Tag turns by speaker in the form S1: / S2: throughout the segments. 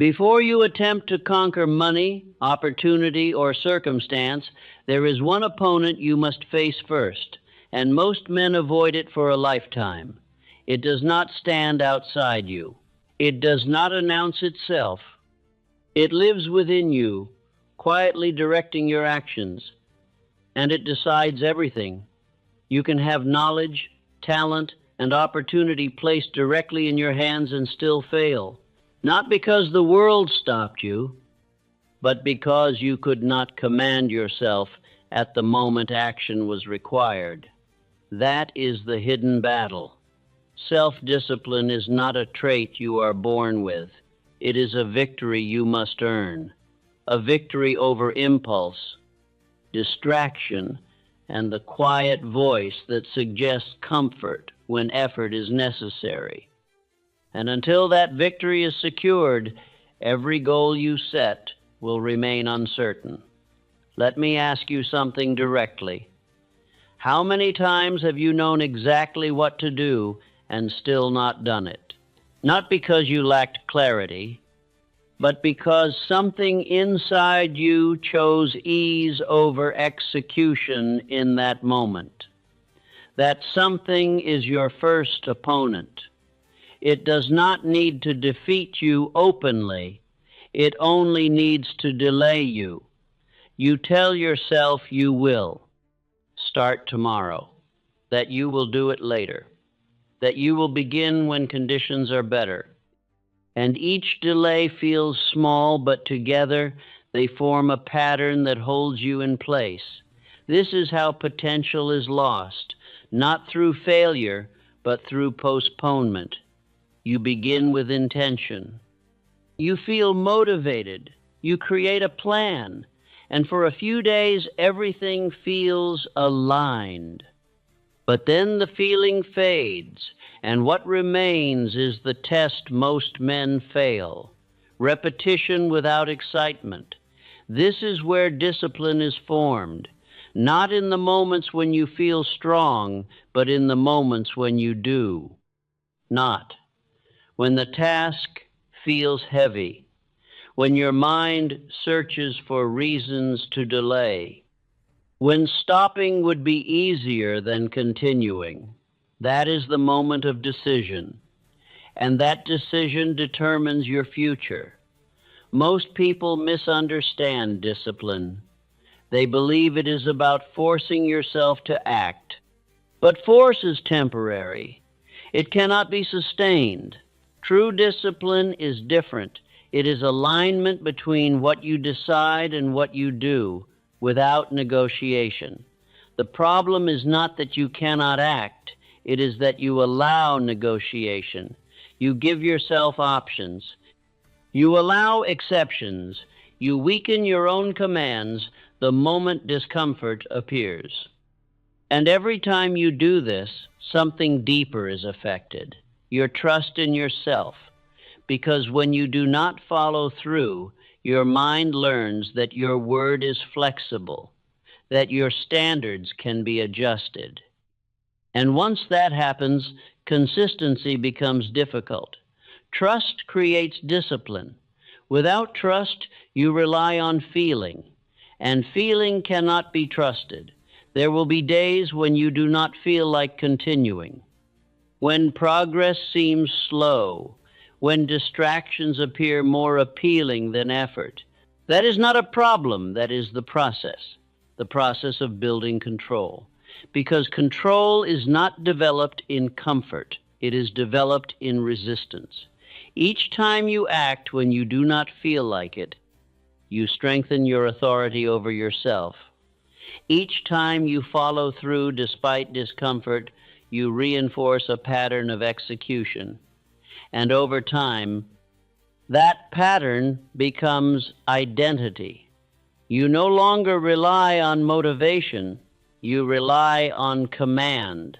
S1: Before you attempt to conquer money, opportunity, or circumstance, there is one opponent you must face first, and most men avoid it for a lifetime. It does not stand outside you. It does not announce itself. It lives within you, quietly directing your actions, and it decides everything. You can have knowledge, talent, and opportunity placed directly in your hands and still fail. Not because the world stopped you, but because you could not command yourself at the moment action was required. That is the hidden battle. Self-discipline is not a trait you are born with. It is a victory you must earn. A victory over impulse, distraction, and the quiet voice that suggests comfort when effort is necessary. And until that victory is secured, every goal you set will remain uncertain. Let me ask you something directly. How many times have you known exactly what to do and still not done it? Not because you lacked clarity, but because something inside you chose ease over execution in that moment. That something is your first opponent. It does not need to defeat you openly. It only needs to delay you. You tell yourself you will start tomorrow, that you will do it later, that you will begin when conditions are better. And each delay feels small, but together they form a pattern that holds you in place. This is how potential is lost, not through failure, but through postponement. You begin with intention. You feel motivated. You create a plan. And for a few days, everything feels aligned. But then the feeling fades, and what remains is the test most men fail: repetition without excitement. This is where discipline is formed, not in the moments when you feel strong, but in the moments when you do not. When the task feels heavy, when your mind searches for reasons to delay, when stopping would be easier than continuing. That is the moment of decision, and that decision determines your future. Most people misunderstand discipline. They believe it is about forcing yourself to act. But force is temporary. It cannot be sustained. True discipline is different. It is alignment between what you decide and what you do, without negotiation. The problem is not that you cannot act. It is that you allow negotiation. You give yourself options. You allow exceptions. You weaken your own commands the moment discomfort appears. And every time you do this, something deeper is affected: your trust in yourself. Because when you do not follow through, your mind learns that your word is flexible, that your standards can be adjusted. And once that happens, consistency becomes difficult. Trust creates discipline. Without trust, you rely on feeling, and feeling cannot be trusted. There will be days when you do not feel like continuing, when progress seems slow, when distractions appear more appealing than effort. That is not a problem, that is the process of building control. Because control is not developed in comfort, it is developed in resistance. Each time you act when you do not feel like it, you strengthen your authority over yourself. Each time you follow through despite discomfort, you reinforce a pattern of execution. And over time, that pattern becomes identity. You no longer rely on motivation, you rely on command.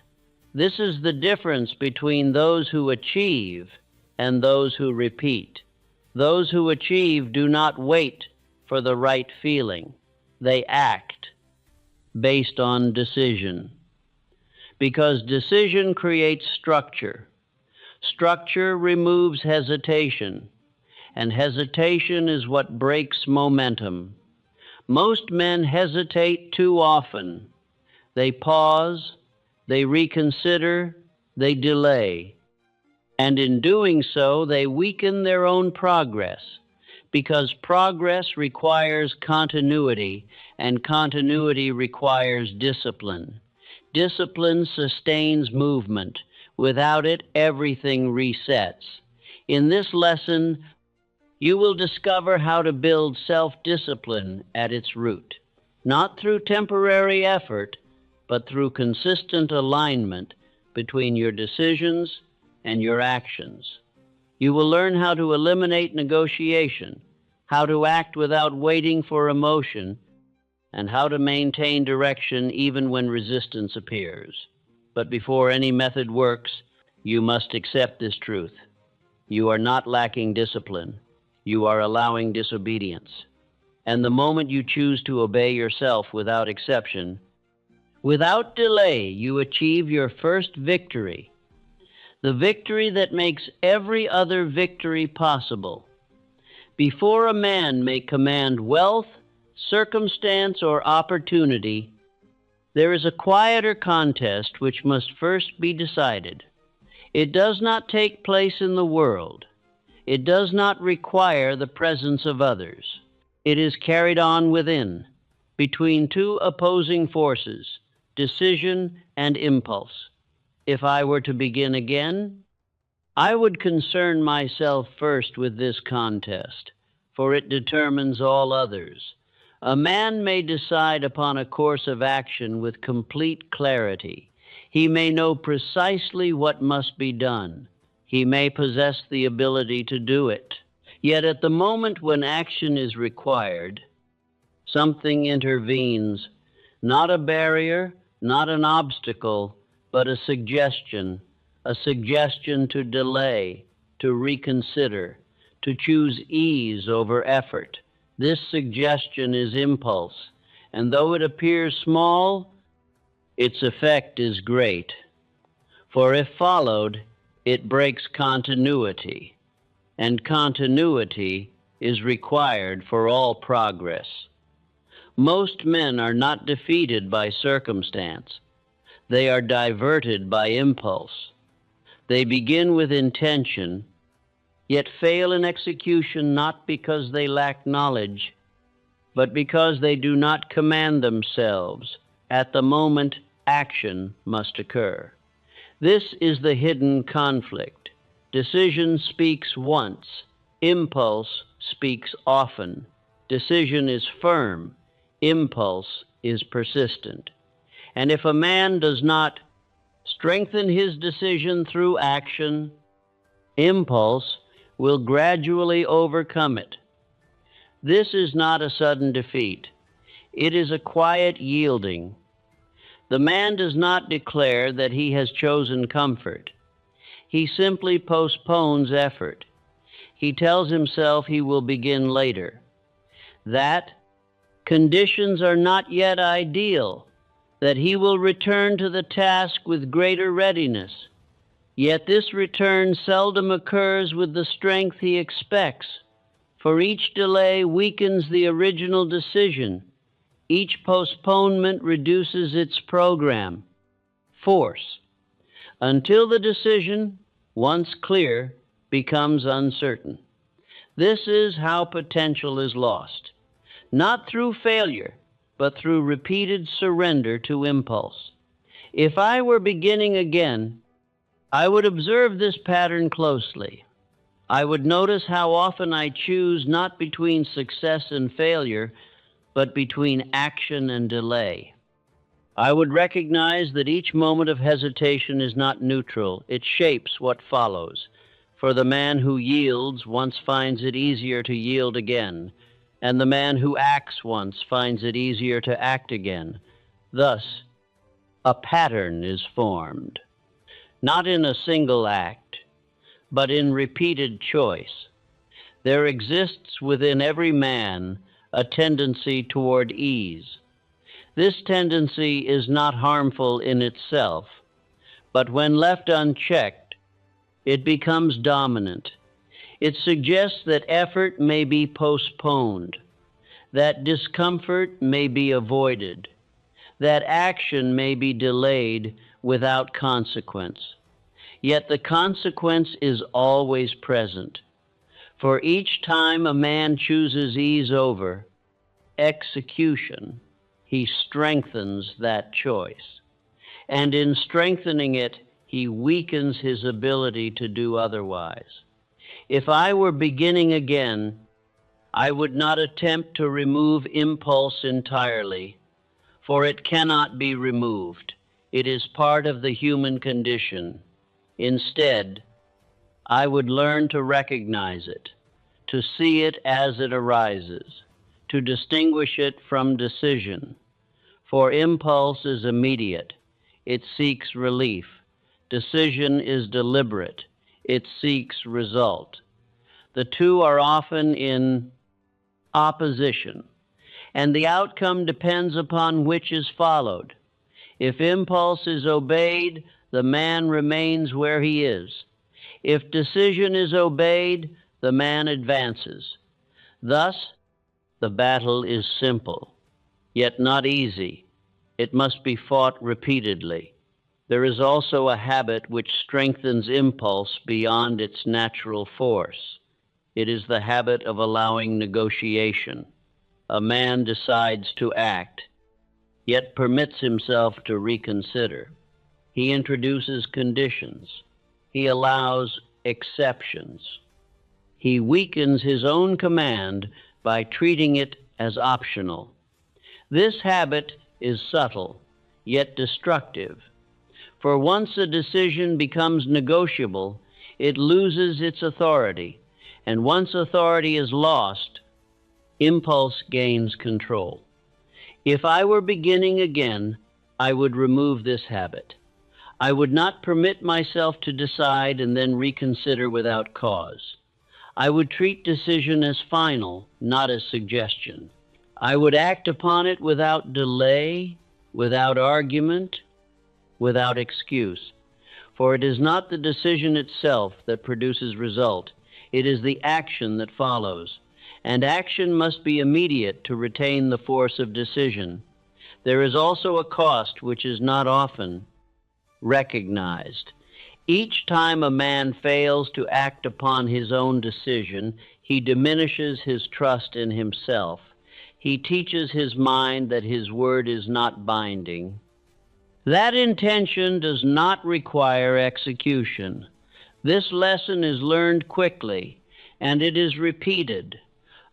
S1: This is the difference between those who achieve and those who repeat. Those who achieve do not wait for the right feeling. They act based on decision. Because decision creates structure. Structure removes hesitation, and hesitation is what breaks momentum. Most men hesitate too often. They pause, they reconsider, they delay. And in doing so, they weaken their own progress, because progress requires continuity, and continuity requires discipline. Discipline sustains movement. Without it, everything resets. In this lesson, you will discover how to build self-discipline at its root, not through temporary effort, but through consistent alignment between your decisions and your actions. You will learn how to eliminate negotiation, how to act without waiting for emotion, and how to maintain direction even when resistance appears. But before any method works, you must accept this truth. You are not lacking discipline. You are allowing disobedience. And the moment you choose to obey yourself without exception, without delay, you achieve your first victory, the victory that makes every other victory possible. Before a man may command wealth, circumstance, or opportunity, there is a quieter contest which must first be decided. It does not take place in the world. It does not require the presence of others. It is carried on within, between two opposing forces, decision and impulse. If I were to begin again, I would concern myself first with this contest, for it determines all others. A man may decide upon a course of action with complete clarity. He may know precisely what must be done. He may possess the ability to do it. Yet at the moment when action is required, something intervenes, not a barrier, not an obstacle, but a suggestion to delay, to reconsider, to choose ease over effort. This suggestion is impulse, and though it appears small, its effect is great. For if followed, it breaks continuity, and continuity is required for all progress. Most men are not defeated by circumstance. They are diverted by impulse. They begin with intention, yet fail in execution not because they lack knowledge, but because they do not command themselves. At the moment, action must occur. This is the hidden conflict. Decision speaks once. Impulse speaks often. Decision is firm. Impulse is persistent. And if a man does not strengthen his decision through action, impulse will gradually overcome it. This is not a sudden defeat. It is a quiet yielding. The man does not declare that he has chosen comfort. He simply postpones effort. He tells himself he will begin later. That conditions are not yet ideal, that he will return to the task with greater readiness. Yet this return seldom occurs with the strength he expects, for each delay weakens the original decision. Each postponement reduces its program, force, until the decision, once clear, becomes uncertain. This is how potential is lost, not through failure, but through repeated surrender to impulse. If I were beginning again, I would observe this pattern closely. I would notice how often I choose not between success and failure, but between action and delay. I would recognize that each moment of hesitation is not neutral. It shapes what follows. For the man who yields once finds it easier to yield again, and the man who acts once finds it easier to act again. Thus, a pattern is formed, not in a single act, but in repeated choice. There exists within every man a tendency toward ease. This tendency is not harmful in itself, but when left unchecked, it becomes dominant. It suggests that effort may be postponed, that discomfort may be avoided, that action may be delayed without consequence. Yet the consequence is always present. For each time a man chooses ease over execution, he strengthens that choice. And in strengthening it, he weakens his ability to do otherwise. If I were beginning again, I would not attempt to remove impulse entirely, for it cannot be removed. It is part of the human condition. Instead, I would learn to recognize it, to see it as it arises, to distinguish it from decision. For impulse is immediate, it seeks relief. Decision is deliberate, it seeks result. The two are often in opposition, and the outcome depends upon which is followed. If impulse is obeyed, the man remains where he is. If decision is obeyed, the man advances. Thus, the battle is simple, yet not easy. It must be fought repeatedly. There is also a habit which strengthens impulse beyond its natural force. It is the habit of allowing negotiation. A man decides to act, yet permits himself to reconsider. He introduces conditions. He allows exceptions. He weakens his own command by treating it as optional. This habit is subtle, yet destructive. For once a decision becomes negotiable, it loses its authority, and once authority is lost, impulse gains control. If I were beginning again, I would remove this habit. I would not permit myself to decide and then reconsider without cause. I would treat decision as final, not as suggestion. I would act upon it without delay, without argument, without excuse. For it is not the decision itself that produces result. It is the action that follows. And action must be immediate to retain the force of decision. There is also a cost which is not often recognized. Each time a man fails to act upon his own decision, he diminishes his trust in himself. He teaches his mind that his word is not binding. That intention does not require execution. This lesson is learned quickly, and it is repeated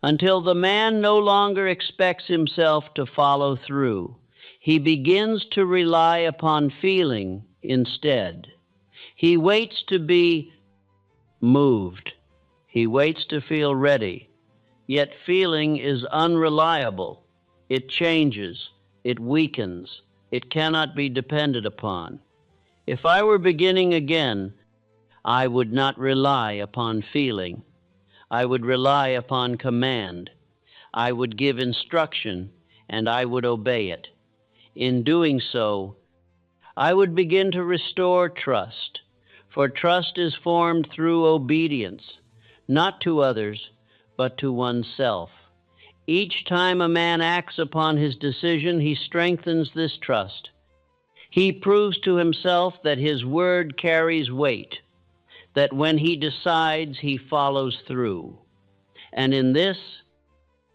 S1: until the man no longer expects himself to follow through. He begins to rely upon feeling instead. He waits to be moved. He waits to feel ready. Yet feeling is unreliable. It changes. It weakens. It cannot be depended upon. If I were beginning again, I would not rely upon feeling. I would rely upon command. I would give instruction, and I would obey it. In doing so, I would begin to restore trust, for trust is formed through obedience, not to others, but to oneself. Each time a man acts upon his decision, he strengthens this trust. He proves to himself that his word carries weight, that when he decides, he follows through. And in this,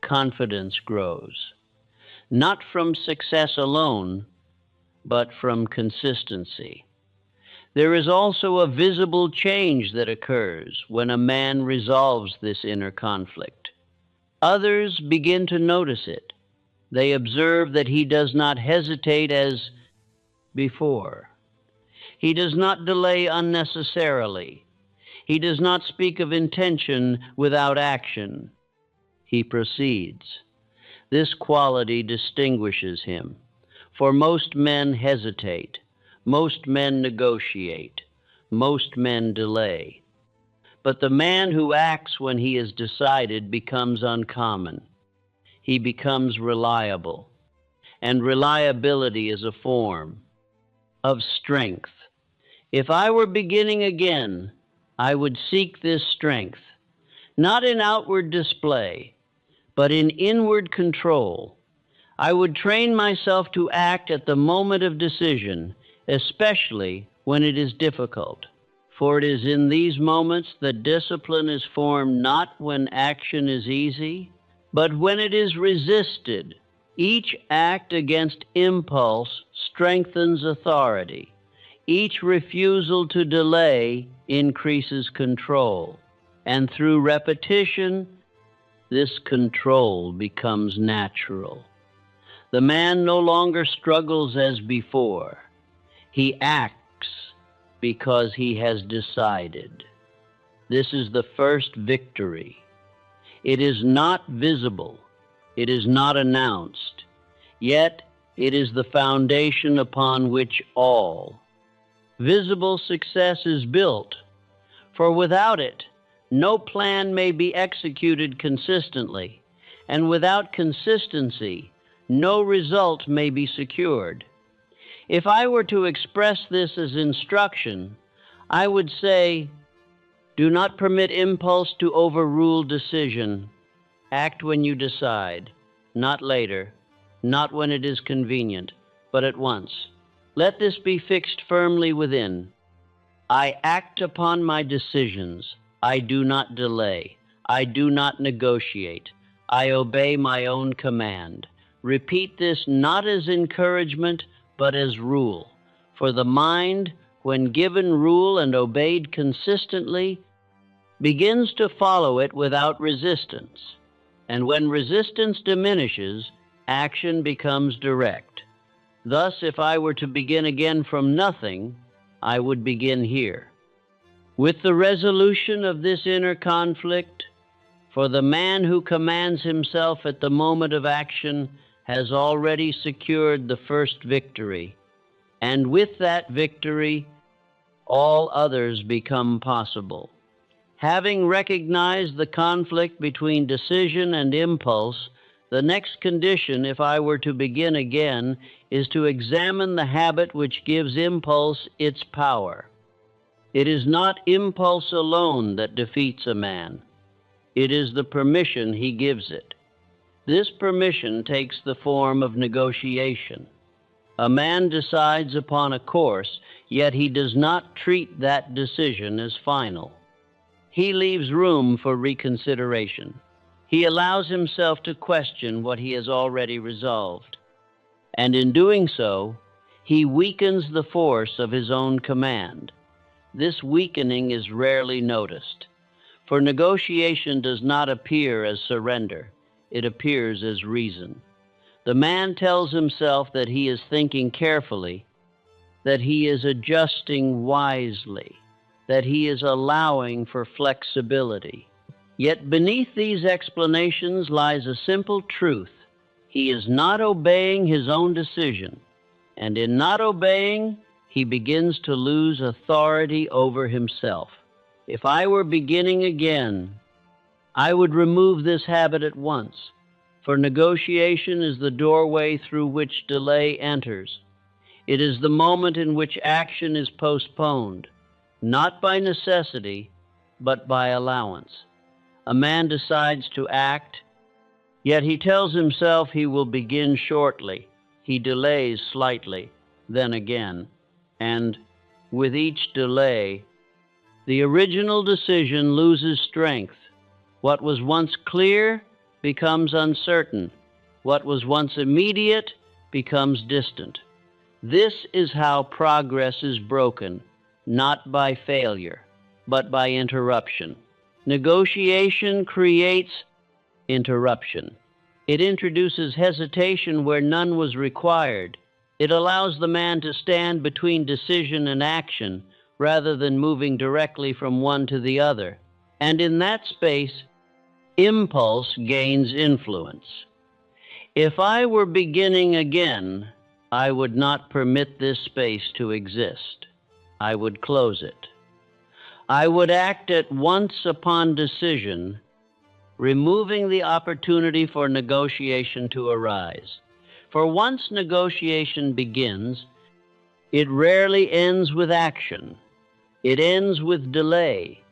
S1: confidence grows, not from success alone, but from consistency. There is also a visible change that occurs when a man resolves this inner conflict. Others begin to notice it. They observe that he does not hesitate as before. He does not delay unnecessarily. He does not speak of intention without action. He proceeds. This quality distinguishes him, for most men hesitate, most men negotiate, most men delay. But the man who acts when he is decided becomes uncommon. He becomes reliable, and reliability is a form of strength. If I were beginning again, I would seek this strength. not in outward display, but in inward control. I would train myself to act at the moment of decision, especially when it is difficult. For it is in these moments that discipline is formed, not when action is easy, but when it is resisted. Each act against impulse strengthens authority. Each refusal to delay increases control. And through repetition, this control becomes natural. The man no longer struggles as before. He acts because he has decided. This is the first victory. It is not visible. It is not announced. Yet it is the foundation upon which all visible success is built. For without it, no plan may be executed consistently, and without consistency, no result may be secured. If I were to express this as instruction, I would say, do not permit impulse to overrule decision. Act when you decide, not later, not when it is convenient, but at once. Let this be fixed firmly within. I act upon my decisions. I do not delay. I do not negotiate. I obey my own command. Repeat this not as encouragement, but as rule. For the mind, when given rule and obeyed consistently, begins to follow it without resistance. And when resistance diminishes, action becomes direct. Thus, if I were to begin again from nothing, I would begin here. With the resolution of this inner conflict, for the man who commands himself at the moment of action has already secured the first victory, and with that victory, all others become possible. Having recognized the conflict between decision and impulse, the next condition, if I were to begin again, is to examine the habit which gives impulse its power. It is not impulse alone that defeats a man. It is the permission he gives it. This permission takes the form of negotiation. A man decides upon a course, yet he does not treat that decision as final. He leaves room for reconsideration. He allows himself to question what he has already resolved. And in doing so, he weakens the force of his own command. This weakening is rarely noticed, for negotiation does not appear as surrender. It appears as reason. The man tells himself that he is thinking carefully, that he is adjusting wisely, that he is allowing for flexibility. Yet beneath these explanations lies a simple truth. He is not obeying his own decision, and in not obeying, he begins to lose authority over himself. If I were beginning again, I would remove this habit at once, for negotiation is the doorway through which delay enters. It is the moment in which action is postponed, not by necessity, but by allowance. A man decides to act, yet he tells himself he will begin shortly. He delays slightly, then again, and with each delay, the original decision loses strength. What was once clear becomes uncertain. What was once immediate becomes distant. This is how progress is broken, not by failure, but by interruption. Negotiation creates interruption. It introduces hesitation where none was required. It allows the man to stand between decision and action rather than moving directly from one to the other. And in that space, impulse gains influence. If I were beginning again, I would not permit this space to exist. I would close it. I would act at once upon decision, removing the opportunity for negotiation to arise. For once negotiation begins, it rarely ends with action. It ends with delay.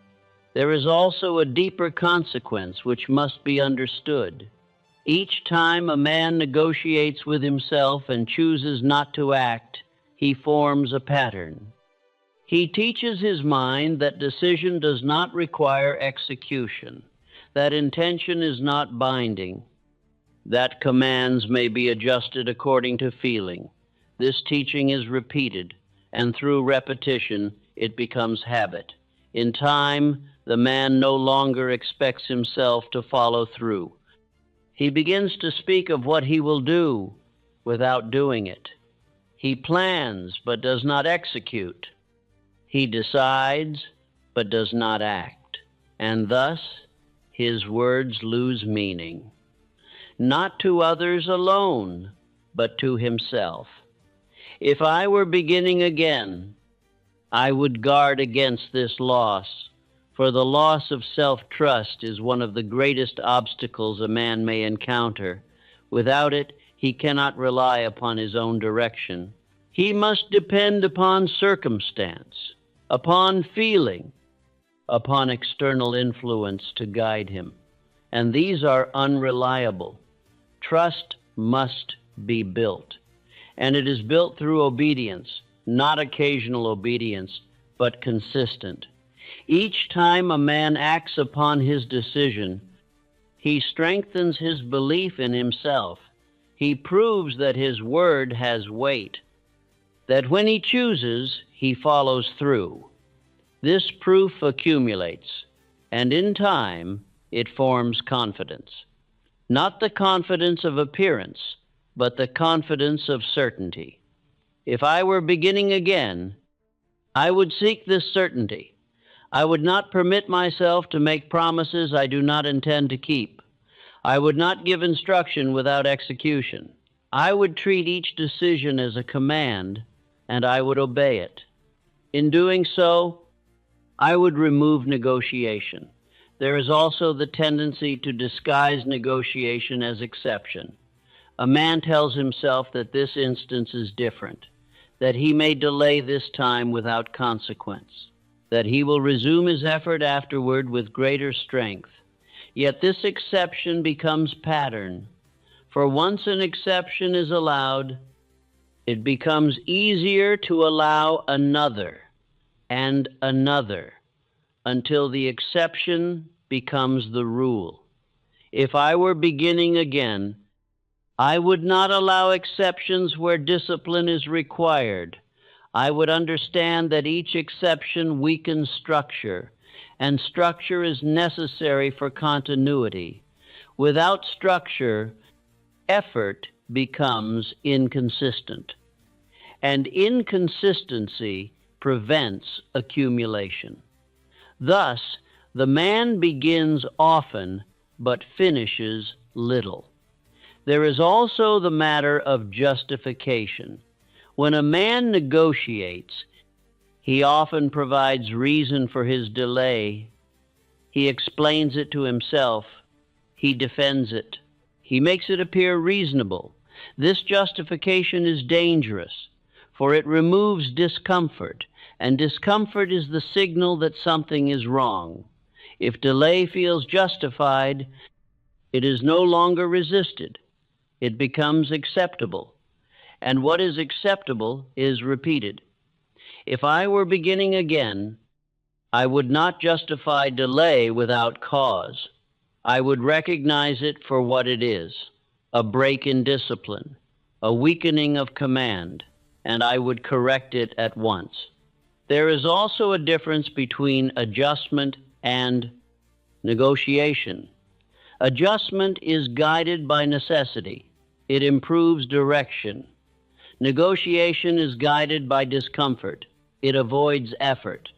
S1: There is also a deeper consequence which must be understood. Each time a man negotiates with himself and chooses not to act, he forms a pattern. He teaches his mind that decision does not require execution, that intention is not binding, that commands may be adjusted according to feeling. This teaching is repeated, and through repetition it becomes habit. In time, the man no longer expects himself to follow through. He begins to speak of what he will do without doing it. He plans but does not execute. He decides but does not act. And thus, his words lose meaning. Not to others alone, but to himself. If I were beginning again, I would guard against this loss, for the loss of self-trust is one of the greatest obstacles a man may encounter. Without it, he cannot rely upon his own direction. He must depend upon circumstance, upon feeling, upon external influence to guide him. And these are unreliable. Trust must be built. And it is built through obedience, not occasional obedience, but consistent. Each time a man acts upon his decision, he strengthens his belief in himself. He proves that his word has weight, that when he chooses, he follows through. This proof accumulates, and in time, it forms confidence. Not the confidence of appearance, but the confidence of certainty. If I were beginning again, I would seek this certainty. I would not permit myself to make promises I do not intend to keep. I would not give instruction without execution. I would treat each decision as a command, and I would obey it. In doing so, I would remove negotiation. There is also the tendency to disguise negotiation as exception. A man tells himself that this instance is different, that he may delay this time without consequence, that he will resume his effort afterward with greater strength. Yet this exception becomes pattern, for once an exception is allowed, it becomes easier to allow another and another until the exception becomes the rule. If I were beginning again, I would not allow exceptions where discipline is required. I would understand that each exception weakens structure, and structure is necessary for continuity. Without structure, effort becomes inconsistent, and inconsistency prevents accumulation. Thus, the man begins often but finishes little. There is also the matter of justification. When a man negotiates, he often provides reason for his delay. He explains it to himself. He defends it. He makes it appear reasonable. This justification is dangerous, for it removes discomfort, and discomfort is the signal that something is wrong. If delay feels justified, it is no longer resisted. It becomes acceptable, and what is acceptable is repeated. If I were beginning again, I would not justify delay without cause. I would recognize it for what it is, a break in discipline, a weakening of command, and I would correct it at once. There is also a difference between adjustment and negotiation. Adjustment is guided by necessity. It improves direction. Negotiation is guided by discomfort. It avoids effort.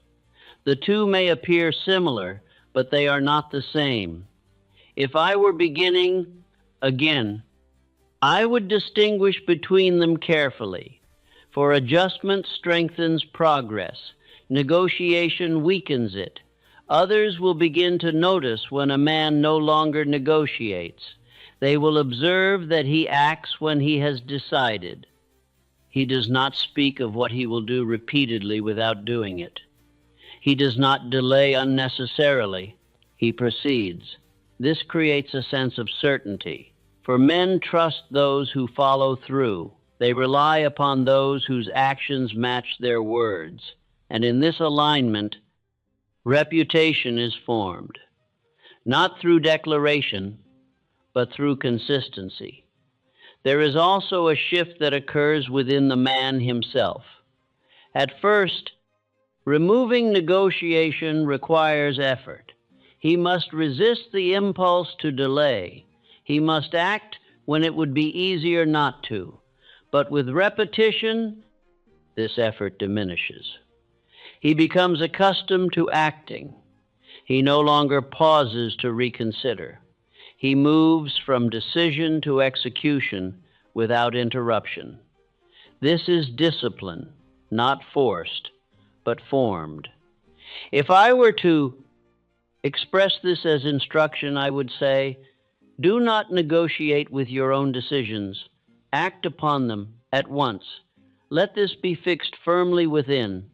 S1: The two may appear similar, but they are not the same. If I were beginning again, I would distinguish between them carefully, for adjustment strengthens progress. Negotiation weakens it. Others will begin to notice when a man no longer negotiates. They will observe that he acts when he has decided. He does not speak of what he will do repeatedly without doing it. He does not delay unnecessarily. He proceeds. This creates a sense of certainty. For men trust those who follow through. They rely upon those whose actions match their words. And in this alignment, reputation is formed, not through declaration, but through consistency. There is also a shift that occurs within the man himself. At first, removing negotiation requires effort. He must resist the impulse to delay. He must act when it would be easier not to. But with repetition, this effort diminishes. He becomes accustomed to acting. He no longer pauses to reconsider. He moves from decision to execution without interruption. This is discipline, not forced, but formed. If I were to express this as instruction, I would say, do not negotiate with your own decisions. Act upon them at once. Let this be fixed firmly within.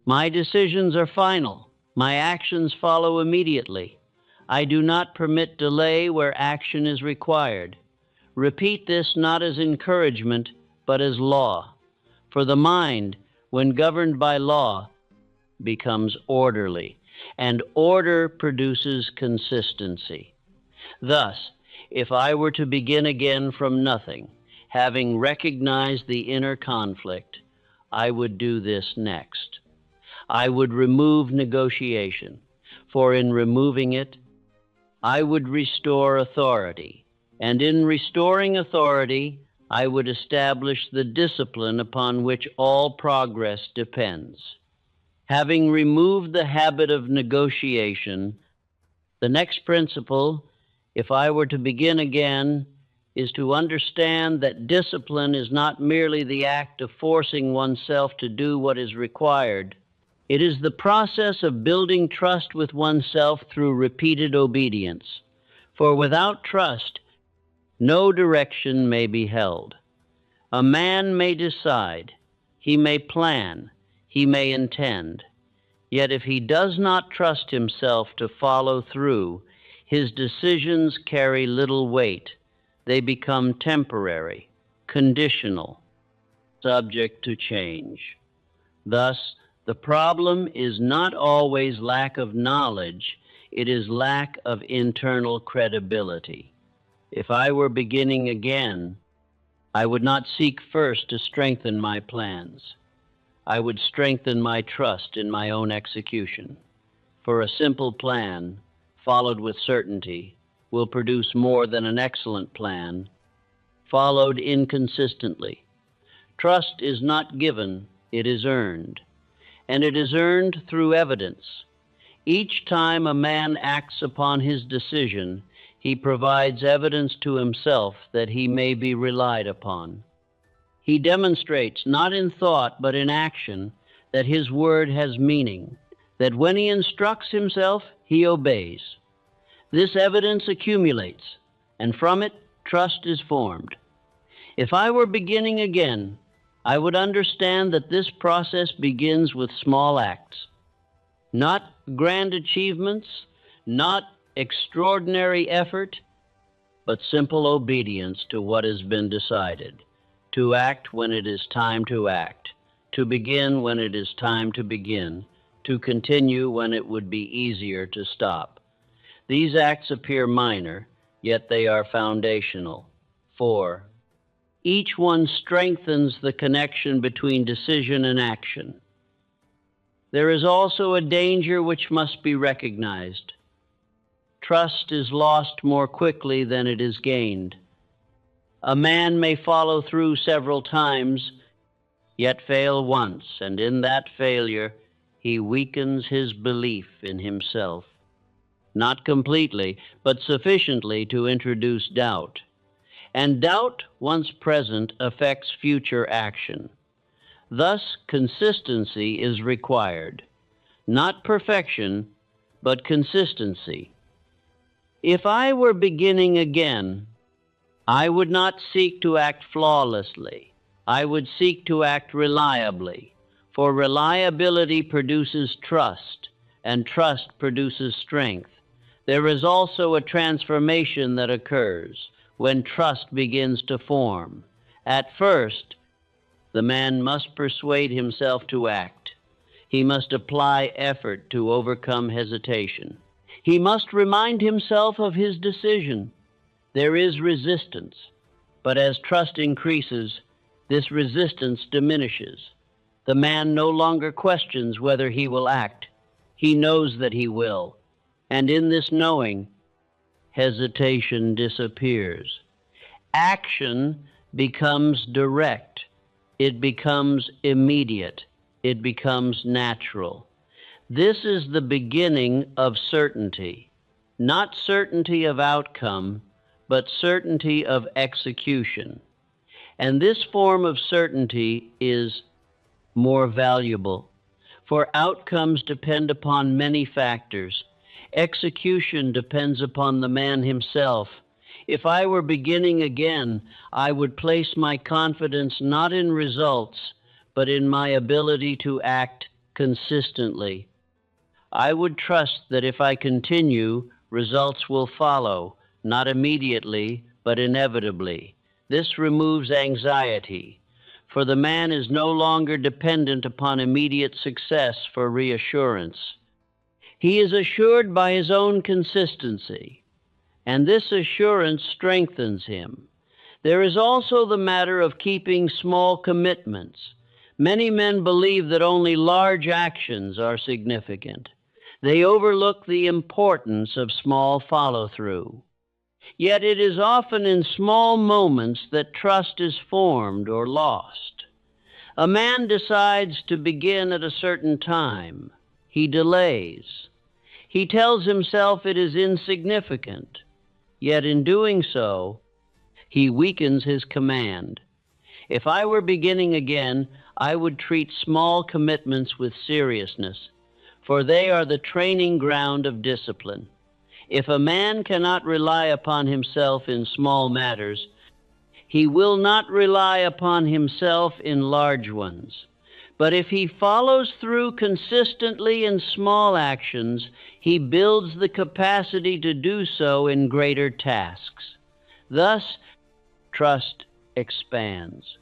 S1: My decisions are final. My actions follow immediately. I do not permit delay where action is required. Repeat this not as encouragement, but as law. For the mind, when governed by law, becomes orderly, and order produces consistency. Thus, if I were to begin again from nothing, having recognized the inner conflict, I would do this next. I would remove negotiation, for in removing it, I would restore authority, and in restoring authority, I would establish the discipline upon which all progress depends. Having removed the habit of negotiation, the next principle, if I were to begin again, is to understand that discipline is not merely the act of forcing oneself to do what is required. It is the process of building trust with oneself through repeated obedience. For without trust, no direction may be held. A man may decide, he may plan, he may intend. Yet if he does not trust himself to follow through, his decisions carry little weight. They become temporary, conditional, subject to change. Thus, the problem is not always lack of knowledge, it is lack of internal credibility. If I were beginning again, I would not seek first to strengthen my plans. I would strengthen my trust in my own execution. For a simple plan, followed with certainty, will produce more than an excellent plan, followed inconsistently. Trust is not given, it is earned. And it is earned through evidence. Each time a man acts upon his decision, he provides evidence to himself that he may be relied upon. He demonstrates, not in thought but in action, that his word has meaning, that when he instructs himself, he obeys. This evidence accumulates, and from it, trust is formed. If I were beginning again, I would understand that this process begins with small acts, not grand achievements, not extraordinary effort, but simple obedience to what has been decided, to act when it is time to act, to begin when it is time to begin, to continue when it would be easier to stop. These acts appear minor, yet they are foundational. 4. Each one strengthens the connection between decision and action. There is also a danger which must be recognized. Trust is lost more quickly than it is gained. A man may follow through several times, yet fail once, and in that failure, he weakens his belief in himself. Not completely, but sufficiently to introduce doubt. And doubt, once present, affects future action. Thus, consistency is required. Not perfection, but consistency. If I were beginning again, I would not seek to act flawlessly. I would seek to act reliably, For reliability produces trust, and trust produces strength. There is also a transformation that occurs when trust begins to form. At first, the man must persuade himself to act. He must apply effort to overcome hesitation. He must remind himself of his decision. There is resistance, but as trust increases, this resistance diminishes. The man no longer questions whether he will act. He knows that he will. And in this knowing, hesitation disappears. Action becomes direct. It becomes immediate. It becomes natural. This is the beginning of certainty. Not certainty of outcome, but certainty of execution. And this form of certainty is more valuable, for outcomes depend upon many factors. Execution depends upon the man himself. If I were beginning again, I would place my confidence not in results, but in my ability to act consistently. I would trust that if I continue, results will follow, not immediately, but inevitably. This removes anxiety, for the man is no longer dependent upon immediate success for reassurance. He is assured by his own consistency, and this assurance strengthens him. There is also the matter of keeping small commitments. Many men believe that only large actions are significant. They overlook the importance of small follow-through. Yet it is often in small moments that trust is formed or lost. A man decides to begin at a certain time. He delays. He tells himself it is insignificant. Yet in doing so, he weakens his command. If I were beginning again, I would treat small commitments with seriousness, for they are the training ground of discipline. If a man cannot rely upon himself in small matters, he will not rely upon himself in large ones. But if he follows through consistently in small actions, he builds the capacity to do so in greater tasks. Thus, trust expands.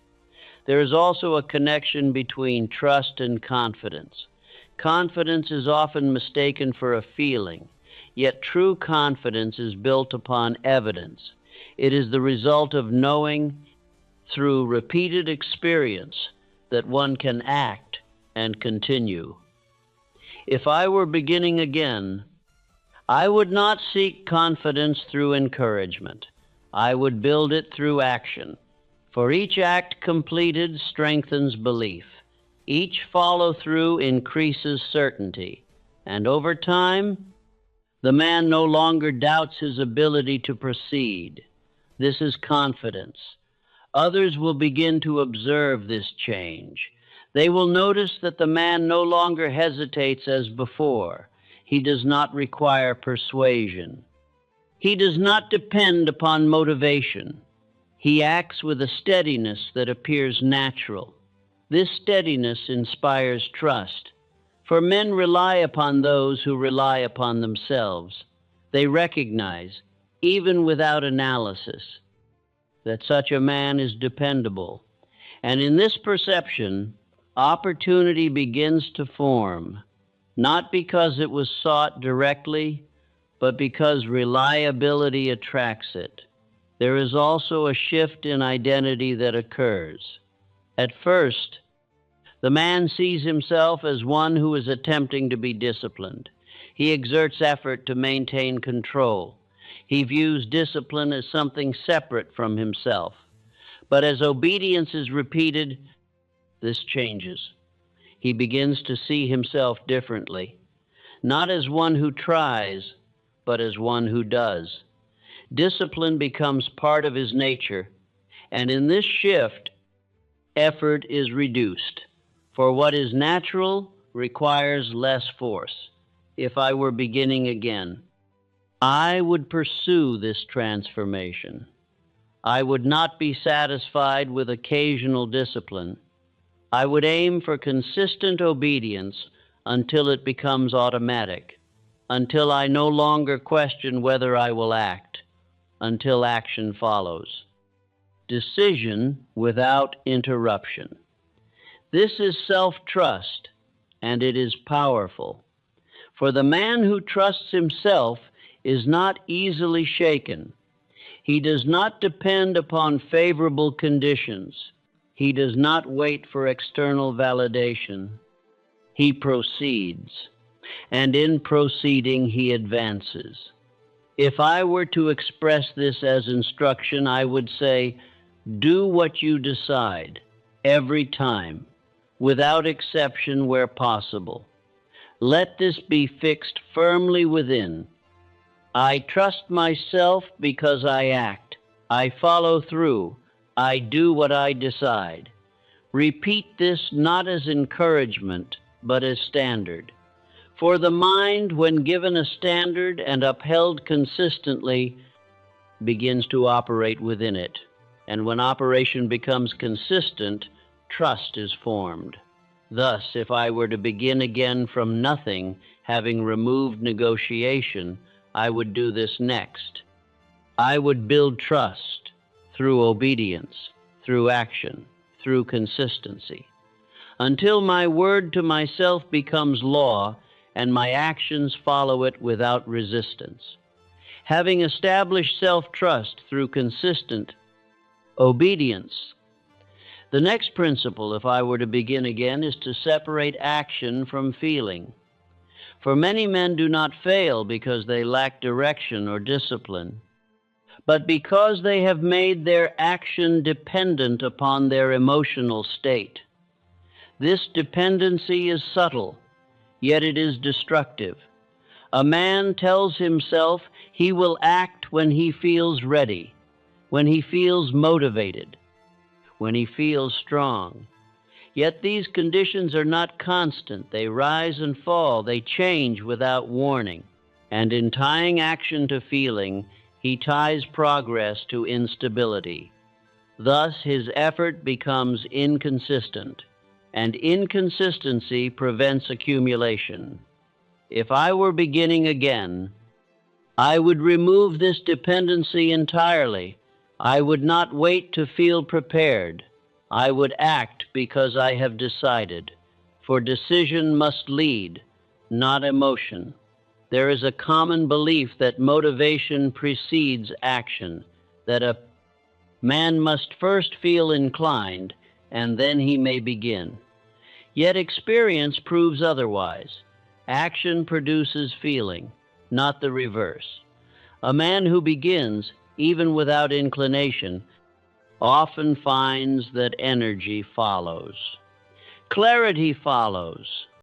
S1: There is also a connection between trust and confidence. Confidence is often mistaken for a feeling, yet true confidence is built upon evidence. It is the result of knowing through repeated experience that one can act and continue. If I were beginning again, I would not seek confidence through encouragement. I would build it through action. For each act completed strengthens belief. Each follow-through increases certainty. And over time, the man no longer doubts his ability to proceed. This is confidence. Others will begin to observe this change. They will notice that the man no longer hesitates as before. He does not require persuasion. He does not depend upon motivation. He acts with a steadiness that appears natural. This steadiness inspires trust, for men rely upon those who rely upon themselves. They recognize, even without analysis, that such a man is dependable. And in this perception, opportunity begins to form, not because it was sought directly, but because reliability attracts it. There is also a shift in identity that occurs. At first, the man sees himself as one who is attempting to be disciplined. He exerts effort to maintain control. He views discipline as something separate from himself. But as obedience is repeated, this changes. He begins to see himself differently, not as one who tries, but as one who does. Discipline becomes part of his nature, and in this shift, effort is reduced. For what is natural requires less force. If I were beginning again, I would pursue this transformation. I would not be satisfied with occasional discipline. I would aim for consistent obedience until it becomes automatic, until I no longer question whether I will act, until action follows. Decision without interruption. This is self-trust, and it is powerful. For the man who trusts himself is not easily shaken. He does not depend upon favorable conditions. He does not wait for external validation. He proceeds, and in proceeding he advances. If I were to express this as instruction, I would say, do what you decide, every time, without exception where possible. Let this be fixed firmly within. I trust myself because I act. I follow through. I do what I decide. Repeat this not as encouragement, but as standard. For the mind, when given a standard and upheld consistently, begins to operate within it. And when operation becomes consistent, trust is formed. Thus, if I were to begin again from nothing, having removed negotiation, I would do this next. I would build trust through obedience, through action, through consistency, until my word to myself becomes law and my actions follow it without resistance. Having established self-trust through consistent obedience, the next principle, if I were to begin again, is to separate action from feeling. For many men do not fail because they lack direction or discipline, but because they have made their action dependent upon their emotional state. This dependency is subtle, yet it is destructive. A man tells himself he will act when he feels ready, when he feels motivated, when he feels strong. Yet these conditions are not constant. They rise and fall. They change without warning. And in tying action to feeling, he ties progress to instability. Thus, his effort becomes inconsistent, and inconsistency prevents accumulation. If I were beginning again, I would remove this dependency entirely. I would not wait to feel prepared. I would act because I have decided, for decision must lead, not emotion. There is a common belief that motivation precedes action, that a man must first feel inclined, and then he may begin. Yet experience proves otherwise. Action produces feeling, not the reverse. A man who begins, even without inclination, often finds that energy follows. Clarity follows.